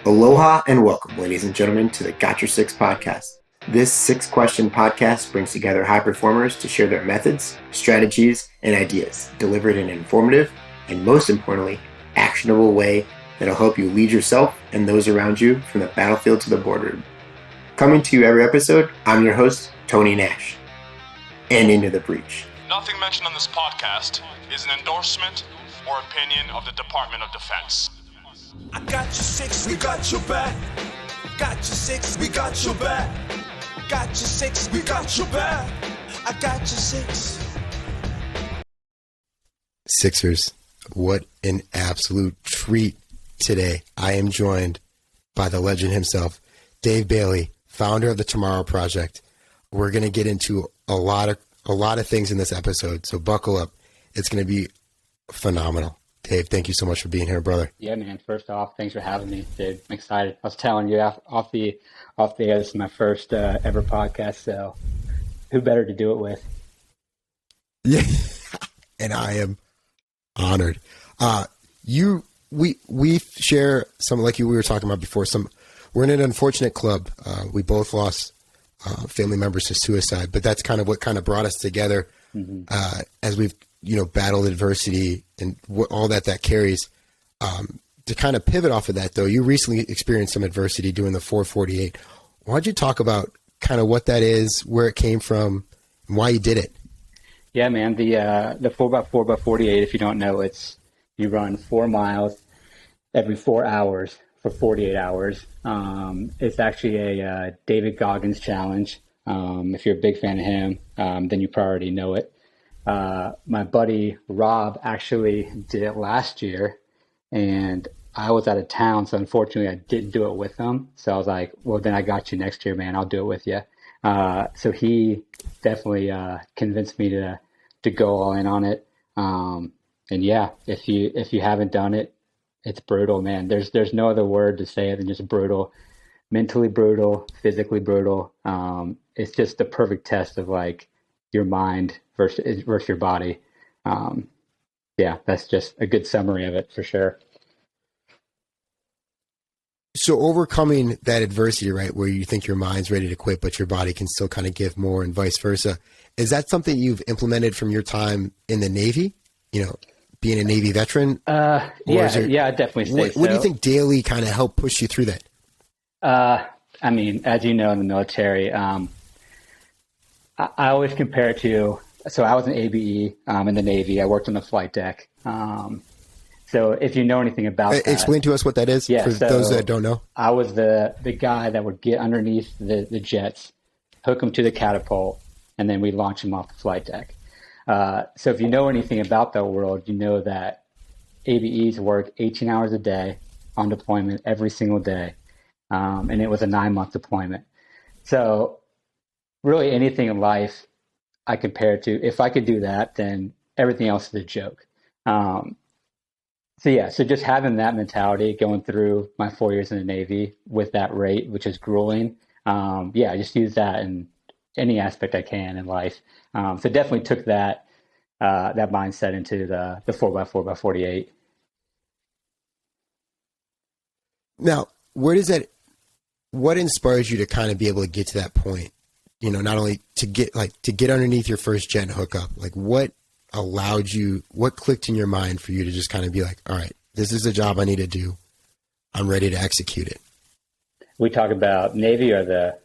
Aloha and welcome, ladies and gentlemen, to the Got Your Six podcast. This six-question podcast brings together high performers to share their methods, strategies, and ideas, delivered in an informative and, most importantly, actionable way that'll help you lead yourself and those around you from the battlefield to the boardroom. Coming to you every episode, I'm your host, Tony Nash. And into the breach. Nothing mentioned on this podcast is an endorsement or opinion of the Department of Defense. I got your six, we got your back. Got your six, we got your back. Got your six, we got your back. I got your six. Sixers, what an absolute treat today. I am joined by the legend himself, Dave Baillie, founder of the Tomorrow Project. We're going to get into a lot of things in this episode, so buckle up. It's going to be phenomenal. Dave, thank you so much for being here, brother. Yeah, man. First off, thanks for having me, dude. I'm excited. I was telling you off the air, this is my first ever podcast, so who better to do it with? Yeah, and I am honored. We share some, like we were talking about before. We're in an unfortunate club. We both lost family members to suicide, but that's kind of what kind of brought us together as we've battled adversity and all that carries. To kind of pivot off of that, though, you recently experienced some adversity doing the 448. Why don't you talk about kind of what that is, where it came from, and why you did it? Yeah, man. The 4x4x48, if you don't know, you run 4 miles every 4 hours for 48 hours. It's actually a David Goggins challenge. If you're a big fan of him, then you probably already know it. My buddy Rob actually did it last year, and I was out of town, so unfortunately I didn't do it with him. So I was like, well, then I got you next year, man. I'll do it with you. So he definitely convinced me to go all in on it. And yeah, if you haven't done it, it's brutal, man. There's no other word to say it than just brutal. Mentally brutal, physically brutal. It's just the perfect test of like your mind versus your body. Yeah, that's just a good summary of it for sure. So overcoming that adversity, right, where you think your mind's ready to quit, but your body can still kind of give more and vice versa. Is that something you've implemented from your time in the Navy? Being a Navy veteran? Yeah, I'd definitely say so. What do you think daily kind of helped push you through that? I mean, as you know, in the military, I always compare it to, so I was an ABE in the Navy. I worked on the flight deck. So if you know anything about that. Explain to us what that is for those that don't know. I was the guy that would get underneath the jets, hook them to the catapult, and then we launch them off the flight deck. So if you know anything about that world, you know that ABEs work 18 hours a day on deployment every single day. And it was a 9-month deployment. So really anything in life I compare it to, if I could do that, then everything else is a joke. So just having that mentality going through my 4 years in the Navy with that rate, which is grueling. I just use that in any aspect I can in life. So definitely took that mindset into the 4x4x48. Now, what inspires you to kind of be able to get to that point? Not only to get underneath your first jet and hook up, like what clicked in your mind for you to just kind of be like, all right, this is the job I need to do. I'm ready to execute it. We talk about Navy or the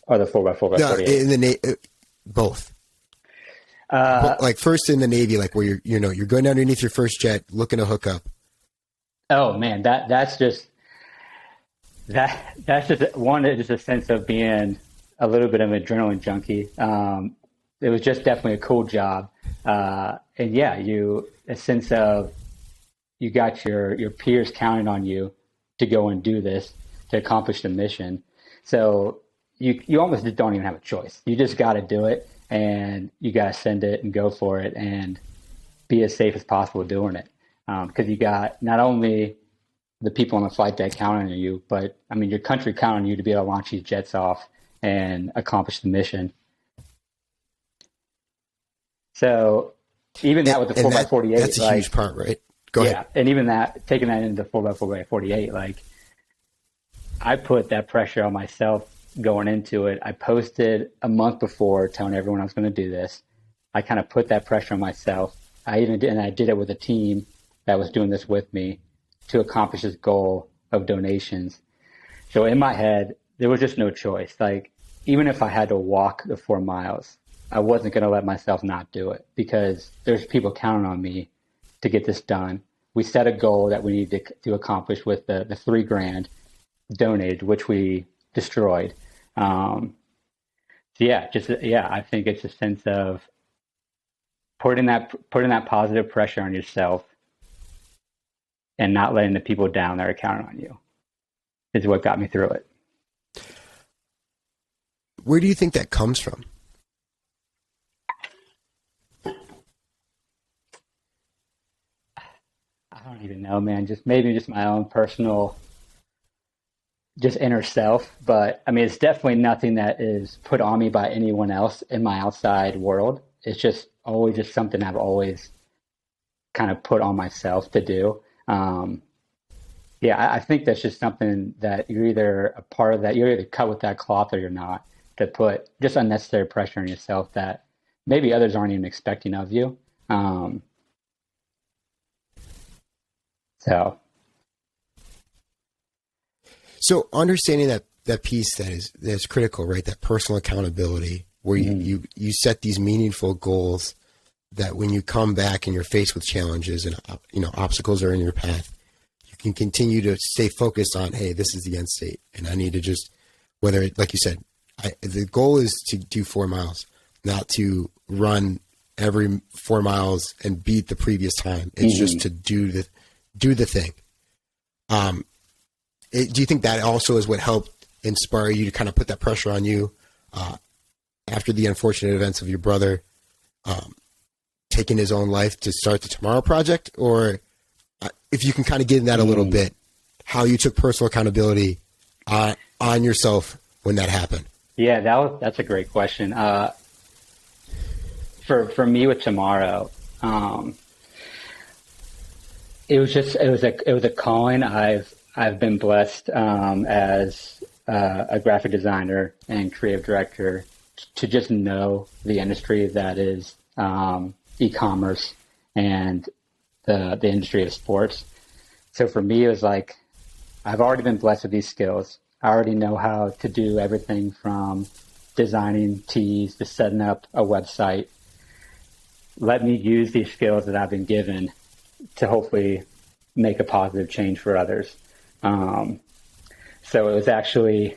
4x4x48? No, in the both. Like first in the Navy, like where you're going underneath your first jet, looking to hook up. Oh man, that's just one. It's just a sense of being a little bit of an adrenaline junkie. It was just definitely a cool job, and yeah, a sense of you got your peers counting on you to go and do this, to accomplish the mission. So you almost just don't even have a choice. You just got to do it, and you got to send it and go for it, and be as safe as possible doing it. Because you got not only the people on the flight deck counting on you, but I mean your country counting on you to be able to launch these jets off and accomplish the mission. So even that with the 4x48, that's a huge part, right? Go ahead. And even that, taking that into 4x4x48, like I put that pressure on myself going into it. I posted a month before telling everyone I was going to do this. I kind of put that pressure on myself. I did it with a team that was doing this with me to accomplish this goal of donations. So in my head, there was just no choice. Like, even if I had to walk the 4 miles, I wasn't going to let myself not do it because there's people counting on me to get this done. We set a goal that we needed to accomplish with the $3,000 donated, which we destroyed. I think it's a sense of putting that positive pressure on yourself and not letting the people down that are counting on you is what got me through it. Where do you think that comes from? I don't even know, man. Maybe my own personal, just inner self. But I mean, it's definitely nothing that is put on me by anyone else in my outside world. It's just always just something I've always kind of put on myself to do. I think that's just something that you're either a part of that, you're either cut with that cloth or you're not, to put just unnecessary pressure on yourself that maybe others aren't even expecting of you. So understanding that piece that's critical, right? That personal accountability where you set these meaningful goals that when you come back and you're faced with challenges and, obstacles are in your path, you can continue to stay focused on, hey, this is the end state. And I need to just, like you said, the goal is to do 4 miles, not to run every 4 miles and beat the previous time. It's just to do the thing. Do you think that also is what helped inspire you to kind of put that pressure on you after the unfortunate events of your brother taking his own life to start the Tomorrow Project? Or if you can kind of get in that a little bit, how you took personal accountability on yourself when that happened? Yeah, that's a great question. For me with Tomorrow, it was a calling. I've been blessed as a graphic designer and creative director to just know the industry that is e-commerce and the industry of sports. So for me, it was like, I've already been blessed with these skills. I already know how to do everything from designing tees to setting up a website. Let me use these skills that I've been given to hopefully make a positive change for others. So it was actually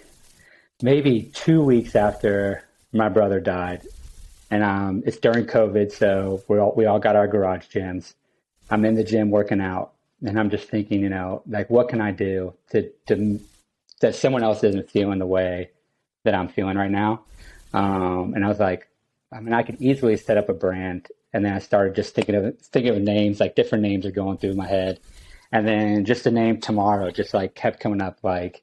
maybe 2 weeks after my brother died, and it's during COVID, so we all got our garage gyms. I'm in the gym working out, and I'm just thinking, like, what can I do to that someone else isn't feeling the way that I'm feeling right now? And I was like, I could easily set up a brand. And then I started just thinking of names, like different names are going through my head. And then just the name Tomorrow just like kept coming up, like,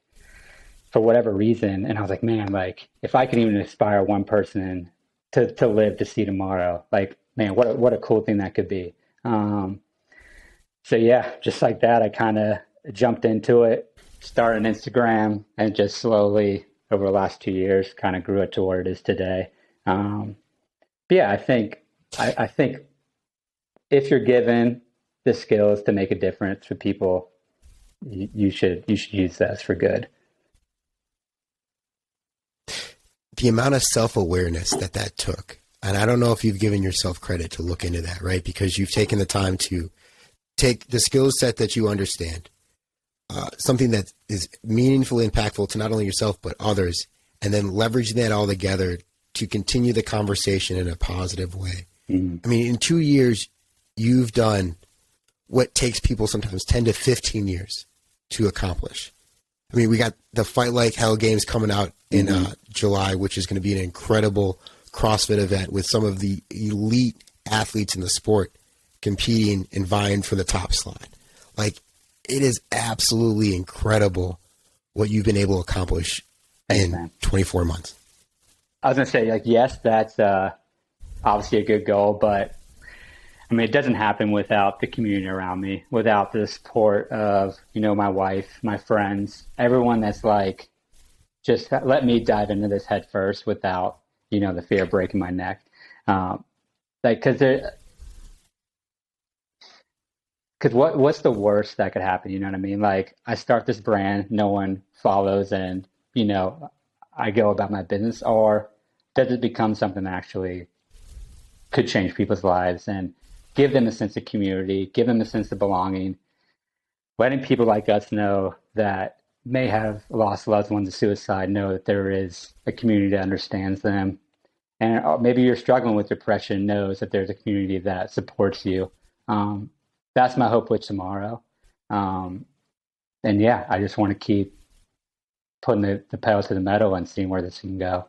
for whatever reason. And I was like, man, like, if I can even inspire one person to live to see tomorrow, like, man, what a cool thing that could be. So yeah, just like that, I kind of jumped into it, started an Instagram, and just slowly over the last 2 years kind of grew it to where it is today. I think if you're given the skills to make a difference for people, you should use those for good. The amount of self-awareness that took, and I don't know if you've given yourself credit to look into that, right? Because you've taken the time to take the skill set that you understand, something that is meaningfully impactful to not only yourself but others, and then leveraging that all together to continue the conversation in a positive way. I mean, in 2 years, you've done what takes people sometimes 10 to 15 years to accomplish. I mean, we got the Fight Like Hell games coming out in July, which is going to be an incredible CrossFit event with some of the elite athletes in the sport competing and vying for the top slot. Like, it is absolutely incredible what you've been able to accomplish in 24 months. I was going to say, like, yes, that's obviously a good goal, but I mean, it doesn't happen without the community around me, without the support of, my wife, my friends, everyone that's like, just let me dive into this head first without, the fear of breaking my neck. Because what's the worst that could happen? You know what I mean? Like, I start this brand, no one follows, and, I go about my business, or does it become something that actually could change people's lives and give them a sense of community, give them a sense of belonging, letting people like us know that may have lost loved ones to suicide, know that there is a community that understands them. And maybe you're struggling with depression, knows that there's a community that supports you. That's my hope with tomorrow. And yeah, I just want to keep putting the pedal to the metal and seeing where this can go.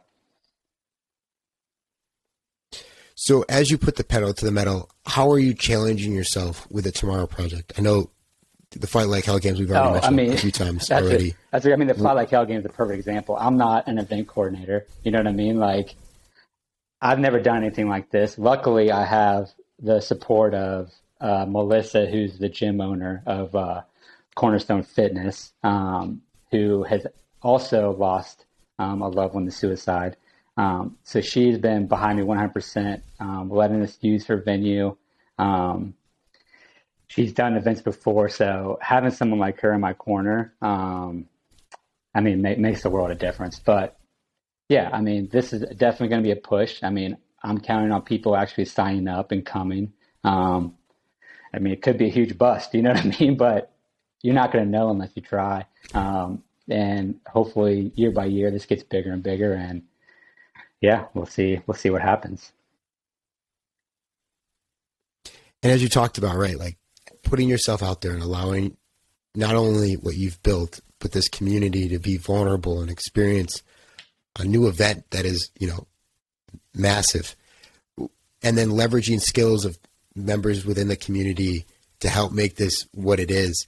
So as you put the pedal to the metal, how are you challenging yourself with the Tomorrow Project? I know the Fight Like Hell games we've already mentioned a few times already. The Fight Like Hell game is a perfect example. I'm not an event coordinator. You know what I mean? Like, I've never done anything like this. Luckily, I have the support of Melissa, who's the gym owner of Cornerstone Fitness, who has also lost a loved one to suicide. So she's been behind me 100%, letting us use her venue. She's done events before, so having someone like her in my corner, makes the world a difference. But yeah, I mean, this is definitely going to be a push. I mean, I'm counting on people actually signing up and coming. It could be a huge bust, you know what I mean? But you're not going to know unless you try. And hopefully year by year, this gets bigger and bigger, and yeah, we'll see what happens. And as you talked about, right, like putting yourself out there and allowing not only what you've built, but this community to be vulnerable and experience a new event that is, massive. And then leveraging skills of members within the community to help make this what it is.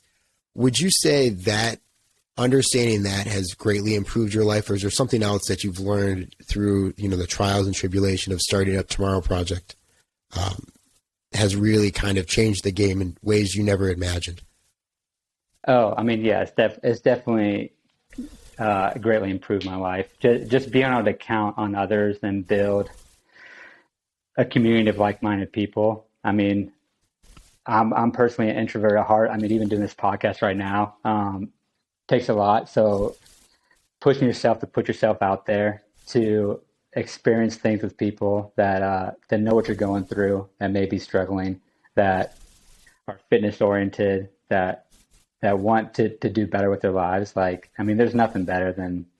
Would you say that understanding that has greatly improved your life, or is there something else that you've learned through, the trials and tribulation of starting up Tomorrow Project has really kind of changed the game in ways you never imagined? Oh, yeah, it's definitely greatly improved my life. Just being able to count on others and build a community of like-minded people. I'm personally an introvert at heart. Even doing this podcast right now takes a lot. So pushing yourself to put yourself out there, to experience things with people that know what you're going through, that may be struggling, that are fitness oriented, that want to do better with their lives. There's nothing better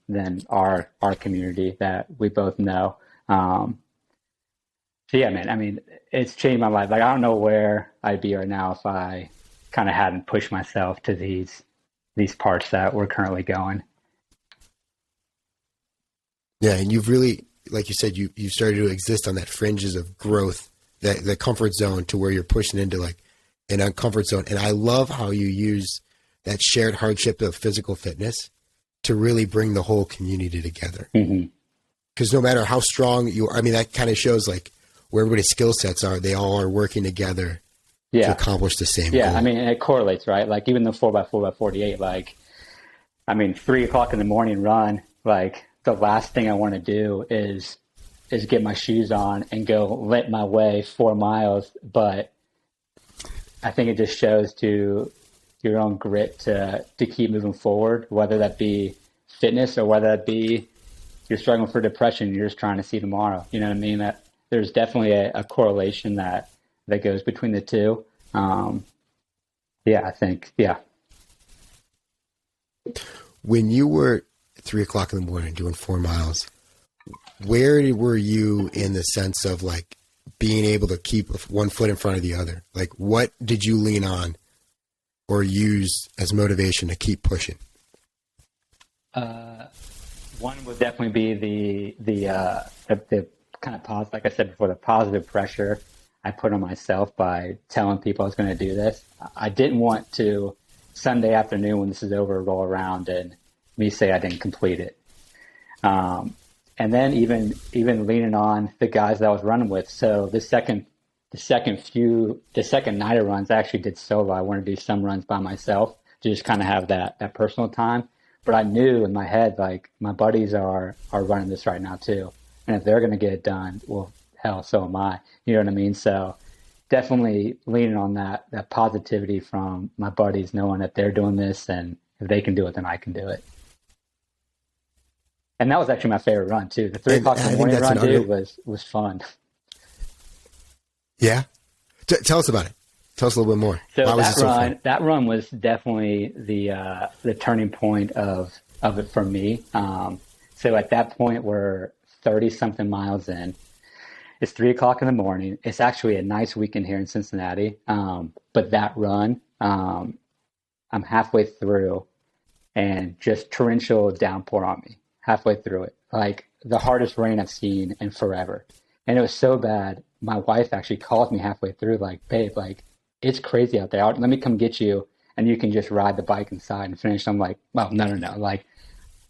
than our community that we both know. So yeah, man, it's changed my life. I don't know where I'd be right now if I kind of hadn't pushed myself to these parts that we're currently going. Yeah. And you've really, like you said, you started to exist on that fringes of growth, that the comfort zone, to where you're pushing into like an uncomfort zone. And I love how you use that shared hardship of physical fitness to really bring the whole community together. Because no matter how strong you are, that kind of shows like where everybody's skill sets are. They all are working together to accomplish the same goal. And it correlates, right? Like even the 4x4x48, 3:00 in the morning run, the last thing I want to do is get my shoes on and go limp my way 4 miles. But I think it just shows to your own grit to keep moving forward, whether that be fitness or whether that be you're struggling for depression, you're just trying to see tomorrow. You know what I mean? That there's definitely a correlation that goes between the two. I think. When you were 3:00 in the morning doing 4 miles, where were you in the sense of like being able to keep one foot in front of the other? Like, what did you lean on or use as motivation to keep pushing? One would definitely be the kind of pause, like I said before, the positive pressure I put on myself by telling people I was going to do this. I didn't want to Sunday afternoon when this is over roll around and me say I didn't complete it. And then even leaning on the guys that I was running with. So the second the second night of runs, I actually did solo. I wanted to do some runs by myself to just kind of have that personal time. But I knew in my head, like, my buddies are running this right now too. And if they're going to get it done, well, hell, so am I. You know what I mean? So definitely leaning on that positivity from my buddies, knowing that they're doing this, and if they can do it, then I can do it. And that was actually my favorite run too. The 3 o'clock in the morning run, dude, was fun. Yeah. Tell us about it. Tell us a little bit more. So that run was definitely the turning point of it for me. So at that point, we're 30 something miles in. It's 3 o'clock in the morning. It's actually a nice weekend here in Cincinnati. But that run, I'm halfway through and just torrential downpour on me halfway through it. Like the hardest rain I've seen in forever. And it was so bad. My wife actually called me halfway through, like, babe, like, it's crazy out there. Let me come get you, and you can just ride the bike inside and finish. I'm like, well, no. Like,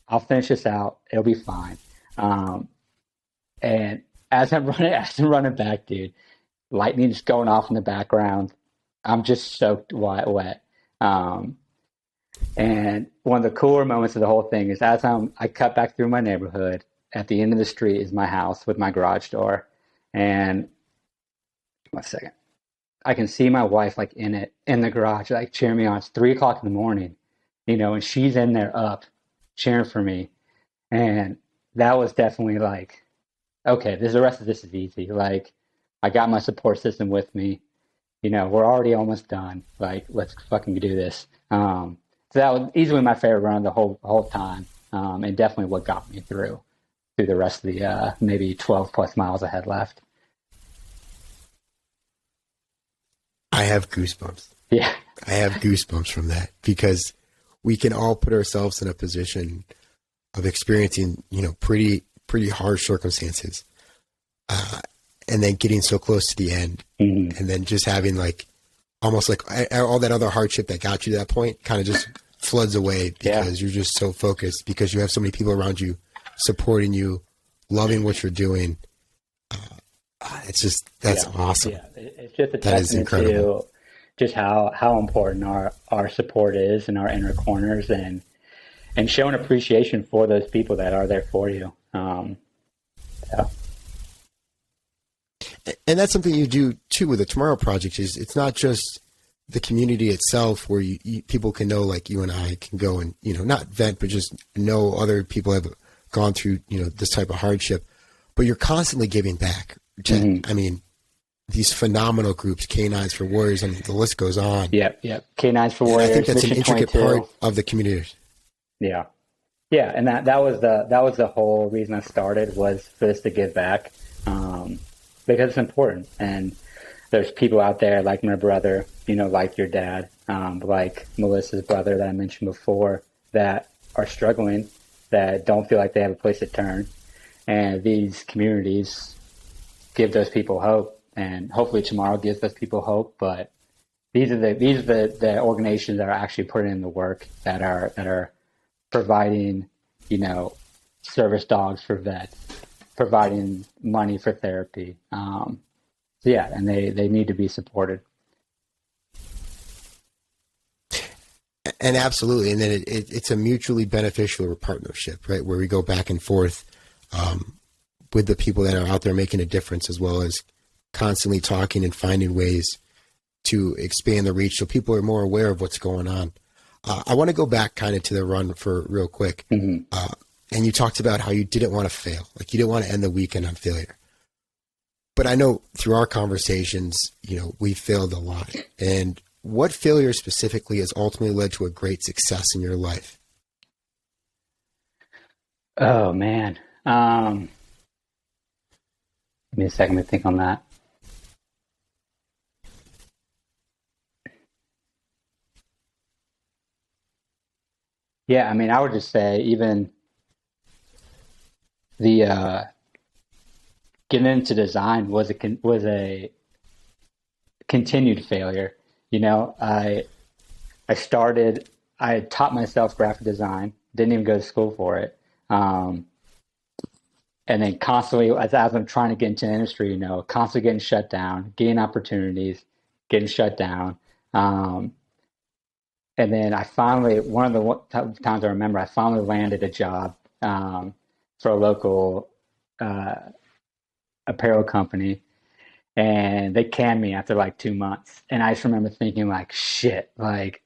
I'll finish this out. It'll be fine. And as I'm running back, dude, lightning is going off in the background. I'm just soaked wet. And one of the cooler moments of the whole thing is as I cut back through my neighborhood. At the end of the street is my house with my garage door. And 1 second. I can see my wife like in the garage, like cheering me on. It's 3 o'clock in the morning, you know, and she's in there up cheering for me. And that was definitely like, okay, the rest of this is easy. Like, I got my support system with me. You know, we're already almost done. Like, let's fucking do this. So that was easily my favorite run the whole time. And definitely what got me through the rest of the maybe 12 plus miles I had left. I have goosebumps. Yeah. I have goosebumps from that because we can all put ourselves in a position of experiencing, you know, pretty harsh circumstances. And then getting so close to the end and then just having like, almost like all that other hardship that got you to that point kind of just floods away because you're just so focused because you have so many people around you supporting you, loving what you're doing. It's just, that's awesome. Yeah, it's just a testament to just how important our support is in our inner corners and showing appreciation for those people that are there for you. Yeah. And that's something you do too with the Tomorrow Project is it's not just the community itself where people can know, like you and I can go and, you know, not vent, but just know other people have gone through, you know, this type of hardship, but you're constantly giving back to, I mean, these phenomenal groups, Canines for Warriors, and the list goes on. Yep. Canines for Warriors. And I think that's Mission an intricate 22. part of the community. Yeah. Yeah. And that was the whole reason I started was for this to give back. Because it's important. And there's people out there like my brother, you know, like your dad, like Melissa's brother that I mentioned before that are struggling, that don't feel like they have a place to turn. And these communities give those people hope, and hopefully tomorrow gives those people hope. But these are the organizations that are actually putting in the work, that are providing, you know, service dogs for vets, providing money for therapy. So yeah, and they need to be supported. And absolutely. And then it's a mutually beneficial partnership, right? Where we go back and forth with the people that are out there making a difference, as well as constantly talking and finding ways to expand the reach so people are more aware of what's going on. I want to go back kind of to the run for real quick. And you talked about how you didn't want to fail. Like you didn't want to end the weekend on failure. But I know through our conversations, you know, we failed a lot. And what failure specifically has ultimately led to a great success in your life? Oh, man. Give me a second to think on that. Yeah, I mean, I would just say even the getting into design was a continued failure. You know, I had taught myself graphic design, didn't even go to school for it. and then constantly, as I'm trying to get into the industry, you know, constantly getting shut down, getting opportunities, getting shut down. And then I finally, one of the times I remember, I finally landed a job for a local apparel company, and they canned me after like 2 months. And I just remember thinking, like, shit, like,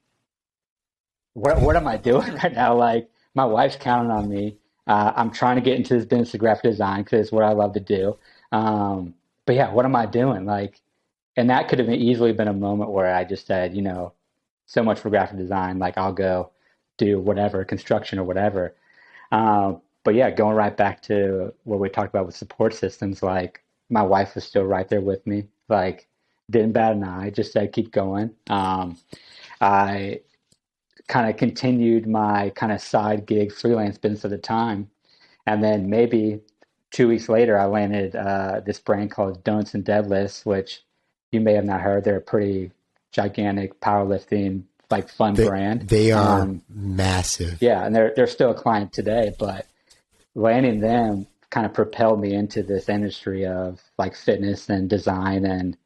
what am I doing right now? Like, my wife's counting on me. I'm trying to get into this business of graphic design because it's what I love to do. But yeah, what am I doing? Like, and that could have easily been a moment where I just said, you know, so much for graphic design. Like, I'll go do whatever, construction or whatever. But yeah, going right back to what we talked about with support systems, like my wife was still right there with me, like didn't bat an eye, just said, keep going. I kind of continued my kind of side gig freelance business at the time. And then maybe 2 weeks later, I landed this brand called Donuts and Deadlifts, which you may have not heard. They're a pretty gigantic powerlifting, like fun brand. They are massive. Yeah, and they're still a client today, but landing them kind of propelled me into this industry of like fitness and design and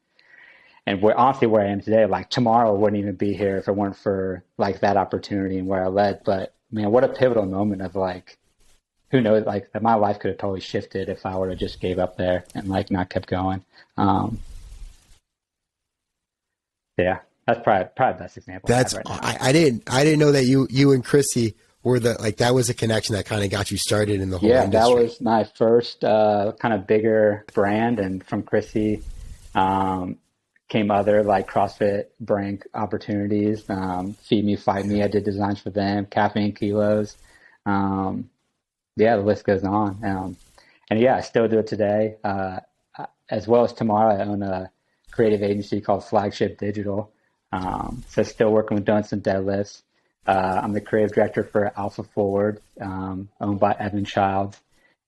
where honestly where I am today. Like tomorrow wouldn't even be here if it weren't for like that opportunity and where I led. But man, what a pivotal moment of like, who knows, like my life could have totally shifted if I would have just gave up there and like not kept going. Yeah, that's probably the best example. That's right. I didn't know that you and Chrissy were that was a connection that kind of got you started in the whole industry. Yeah, that was my first kind of bigger brand, and from Chrissy came other like CrossFit brand opportunities. Feed Me, Fight Me, I did designs for them. Caffeine Kilos. Yeah, the list goes on. And yeah, I still do it today. As well as tomorrow, I own a creative agency called Flagship Digital. So still working with Donuts and Deadlifts. I'm the creative director for Alpha Forward, owned by Evan Childs.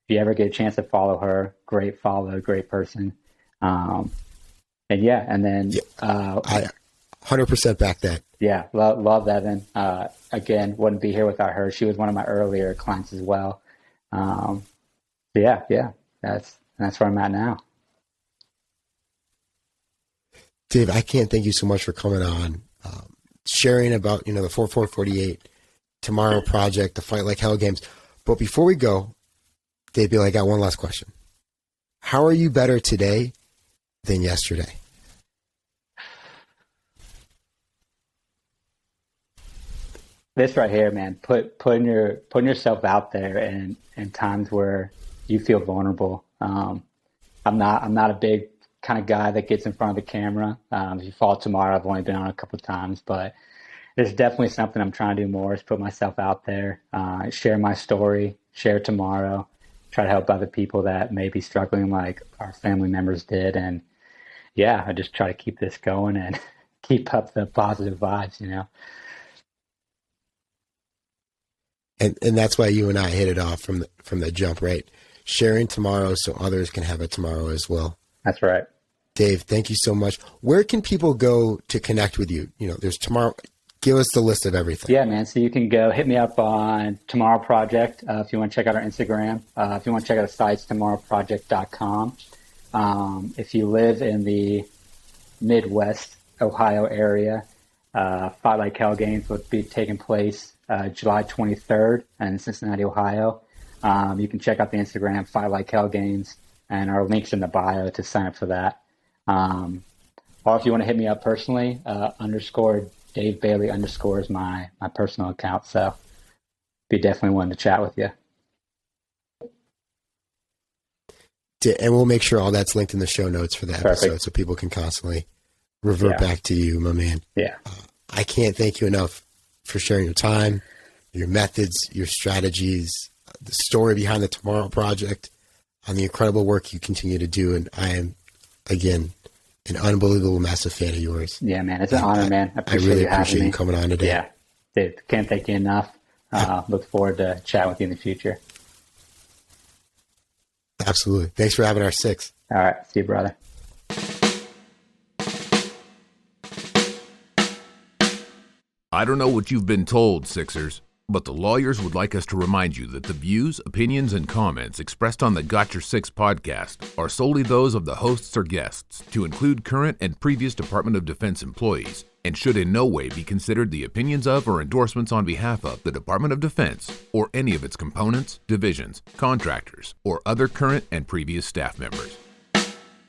If you ever get a chance to follow her, great follow, great person. And yeah, and then I 100% back that. Yeah, love Evan. Again, wouldn't be here without her. She was one of my earlier clients as well. Yeah, that's where I'm at now. Dave, I can't thank you so much for coming on, sharing about, the 4448 Tomorrow Project, the Fight Like Hell games. But before we go, Dave Baillie, I got one last question. How are you better today than yesterday? This right here, man, putting yourself out there in times where you feel vulnerable. I'm not a big kind of guy that gets in front of the camera. If you follow Tomorrow, I've only been on a couple of times, but it's definitely something I'm trying to do more, is put myself out there, share my story, share Tomorrow, try to help other people that may be struggling like our family members did. And yeah, I just try to keep this going and keep up the positive vibes, And that's why you and I hit it off from the jump, right? Sharing tomorrow so others can have a tomorrow as well. That's right. Dave, thank you so much. Where can people go to connect with you? There's Tomorrow. Give us the list of everything. Yeah, man. So you can go hit me up on Tomorrow Project if you want to check out our Instagram. If you want to check out the sites, tomorrowproject.com. If you live in the Midwest Ohio area, Fight Like Hell games will be taking place July 23rd in Cincinnati, Ohio. You can check out the Instagram, Fight Like Hell games, and our links in the bio to sign up for that. Or if you want to hit me up personally, _Dave Baillie _ is my personal account. So be definitely wanting to chat with you. And we'll make sure all that's linked in the show notes for the episode so people can constantly revert back to you, my man. Yeah. I can't thank you enough for sharing your time, your methods, your strategies, the story behind the Tomorrow Project, on the incredible work you continue to do. And I am, again, an unbelievable, massive fan of yours. Yeah, man. It's an honor, man. I really appreciate you coming on today. Yeah. Dave, can't thank you enough. Look forward to chatting with you in the future. Absolutely. Thanks for having our 6. All right. See you, brother. I don't know what you've been told, Sixers, But the lawyers would like us to remind you that the views, opinions, and comments expressed on the Got Your Six podcast are solely those of the hosts or guests, to include current and previous Department of Defense employees, and should in no way be considered the opinions of or endorsements on behalf of the Department of Defense or any of its components, divisions, contractors, or other current and previous staff members.